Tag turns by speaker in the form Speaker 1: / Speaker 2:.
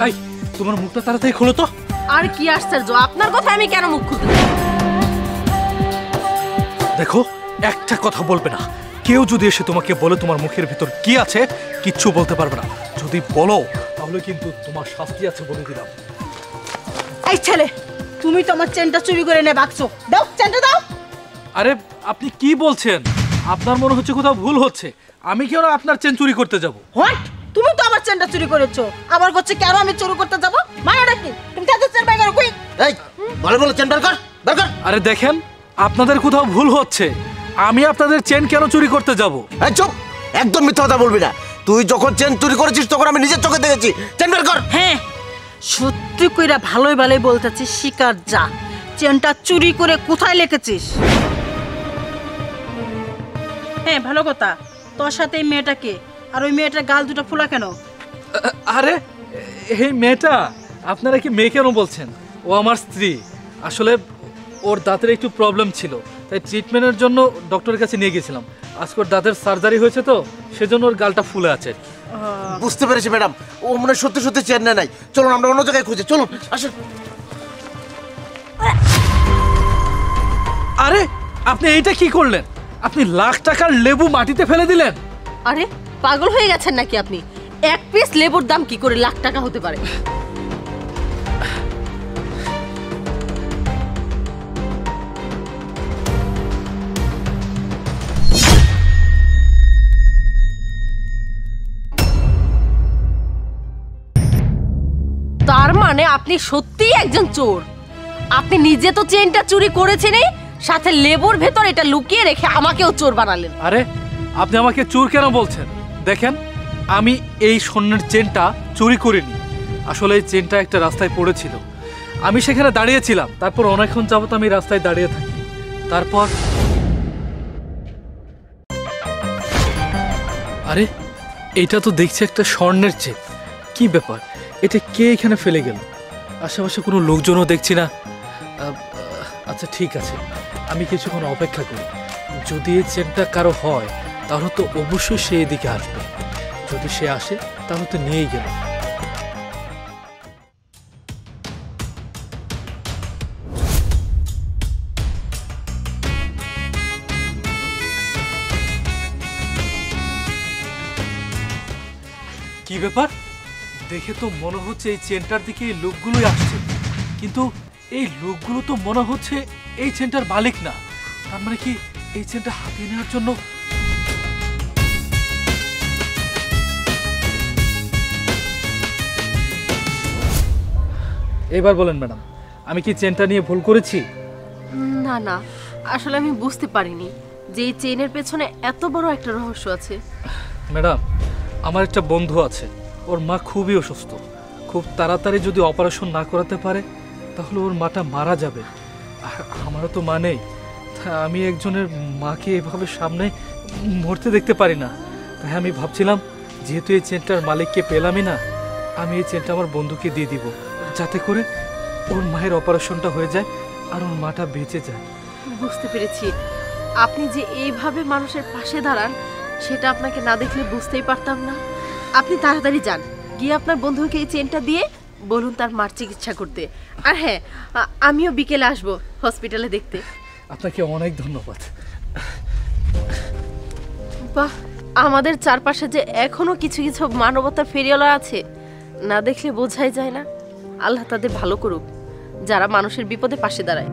Speaker 1: এই তোমার মুখটা তাড়াতাড়ি খোলো তো।
Speaker 2: আর কি আশ্চর্য, আপনার কথা আমি কেন মুখ খুলতে?
Speaker 1: দেখো, একটা কথা বলবে না। কেউ যদি এসে তোমাকে বলে তোমার মুখের ভিতর কি আছে, কিচ্ছু বলতে পারবে না। যদি বলো তাহলে কিন্তু তোমার শাস্তি আছে বলে দিলাম।
Speaker 3: এই ছেলে, তুমি তো আমার চেনটা চুরি করে নে বাক্সো। দাও চেনটা দাও।
Speaker 1: আরে আপনি কি বলছেন? আপনার মনে হচ্ছে কোথাও ভুল হচ্ছে। আমি কেন আপনার চেন চুরি করতে যাব?
Speaker 3: হোয়াট? তুমি তো আমার চেনটা চুরি করেছো, আবার বলছে কেন আমি চুরি করতে যাব? মানেটা কি? তুমি তাদের চেন বের করো, কুইক।
Speaker 4: এই বলে বলে চেন বের কর, বের কর।
Speaker 1: আরে দেখেন, আপনাদের কোথাও ভুল হচ্ছে। আমি আপনাদের চেন কেন চুরি করতে যাব?
Speaker 4: এই চুপ, একদম মিথ্যা কথা বলবি না। তুই যখন চেন চুরি করেছিস তখন আমি নিজের চোখে দেখেছি। চেন বের কর।
Speaker 3: হ্যাঁ, সত্যি কইরা ভালোই ভালোই বলতেছিস, শিকার যা। চেনটা চুরি করে কোথায় লিখেছিস? হ্যাঁ, ভালো কথা। তোর সাথে এই মেয়েটাকে, আর ওই মেয়েটার গাল দুটো ফোলা কেন?
Speaker 1: আরে এই মেয়েটা, আপনারা কি মেয়ে কেন বলছেন? ও আমার স্ত্রী। আসলে ওর দাঁতের একটু প্রবলেম ছিল, তাই ট্রিটমেন্টের জন্য ডক্টরের কাছে নিয়ে গেছিলাম। আজকে ওর দাঁতের সার্জারি হয়েছে, তো সেজন্য ওর গালটা ফুলে আছে।
Speaker 4: বুঝতে পেরেছি ম্যাডাম, ও মনে সত্যি সত্যি চেন নেয় নাই। চলুন আমরা অন্য জায়গায় খুঁজি, চলুন আসেন।
Speaker 1: আরে আপনি এইটা কি করলেন? আপনি লাখ টাকার লেবু মাটিতে ফেলে দিলেন।
Speaker 2: আরে পাগল হয়ে গেছেন নাকি আপনি? এক পিস লেবুর দাম কি করে লাখ টাকা হতে পারে? তার মানে আপনি সত্যিই একজন চোর। আপনি নিজে তো চেনটা চুরি করেছেনই, সাথে লেবুর ভেতর এটা লুকিয়ে রেখে আমাকেও চোর বানালেন।
Speaker 1: আরে আপনি আমাকে চোর কেন বলছেন? দেখেন, আমি এই স্বর্ণের চেনটা চুরি করিনি। আসলে এই চেনটা একটা রাস্তায় পড়েছিল, আমি সেখানে দাঁড়িয়েছিলাম। তারপর অনেকক্ষণ যাবত আমি রাস্তায় দাঁড়িয়ে থাকি। তারপর আরে এটা তো দেখছি একটা স্বর্ণের চেন। কি ব্যাপার? এটা কে এখানে ফেলে গেল? আশেপাশে কোনো লোকজনও দেখছি না। আচ্ছা ঠিক আছে, আমি কিছুক্ষণ অপেক্ষা করি। যদি এই চেনটা কারো হয় তাহলে তো অবশ্যই সে এদিকে আসবে। যদি সে আসে তাহলে তো নিয়েই গেল। কি ব্যাপার? দেখে তো মনে হচ্ছে এই চেনটার দিকে এই লোকগুলোই আসছে, কিন্তু এই লোকগুলো তো মনে হচ্ছে এই চেনটার মালিক না। তার মানে কি এই চেনটা হাতিয়ে নেওয়ার জন্য? এবার বলেন ম্যাডাম, আমি কি চেনটা নিয়ে ভুল করেছি?
Speaker 2: না না, আসলে আমি বুঝতে পারিনি যে এই চেনের পেছনে এত বড় একটা রহস্য আছে।
Speaker 1: ম্যাডাম, আমার একটা বন্ধু আছে, ওর মা খুবই অসুস্থ। খুব তাড়াতাড়ি যদি অপারেশন না করাতে পারে তাহলে ওর মাটা মারা যাবে। আমারও তো মা নেই, আমি একজনের মাকে এভাবে সামনে মরতে দেখতে পারি না। তাই আমি ভাবছিলাম, যেহেতু এই চেনটার মালিককে পেলামই না, আমি এই চেনটা আমার বন্ধুকে দিয়ে দিব, যাতে করে ওর মায়ের অপারেশনটা হয়ে যায় আর ওর মাটা বেঁচে যায়।
Speaker 2: বুঝতে পেরেছি, আপনি যে এইভাবে মানুষের পাশে দাঁড়ান সেটা আপনাকে না দেখলে বুঝতেই পারতাম না। আপনি তাড়াতাড়ি যান, গিয়ে আপনার বন্ধুকে এই চেনটা দিয়ে বলুন তার মার চিকিৎসা করতে। আর হ্যাঁ, আমিও বিকেলে আসবো হসপিটালে দেখতে।
Speaker 1: আপনাকে অনেক ধন্যবাদ।
Speaker 2: বাহ, আমাদের চারপাশে যে এখনো কিছু কিছু মানবতার ফেরিওয়ালা আছে, না দেখলে বোঝাই যায় না। আল্লাহ তাদের ভালো করুক, যারা মানুষের বিপদে পাশে দাঁড়ায়।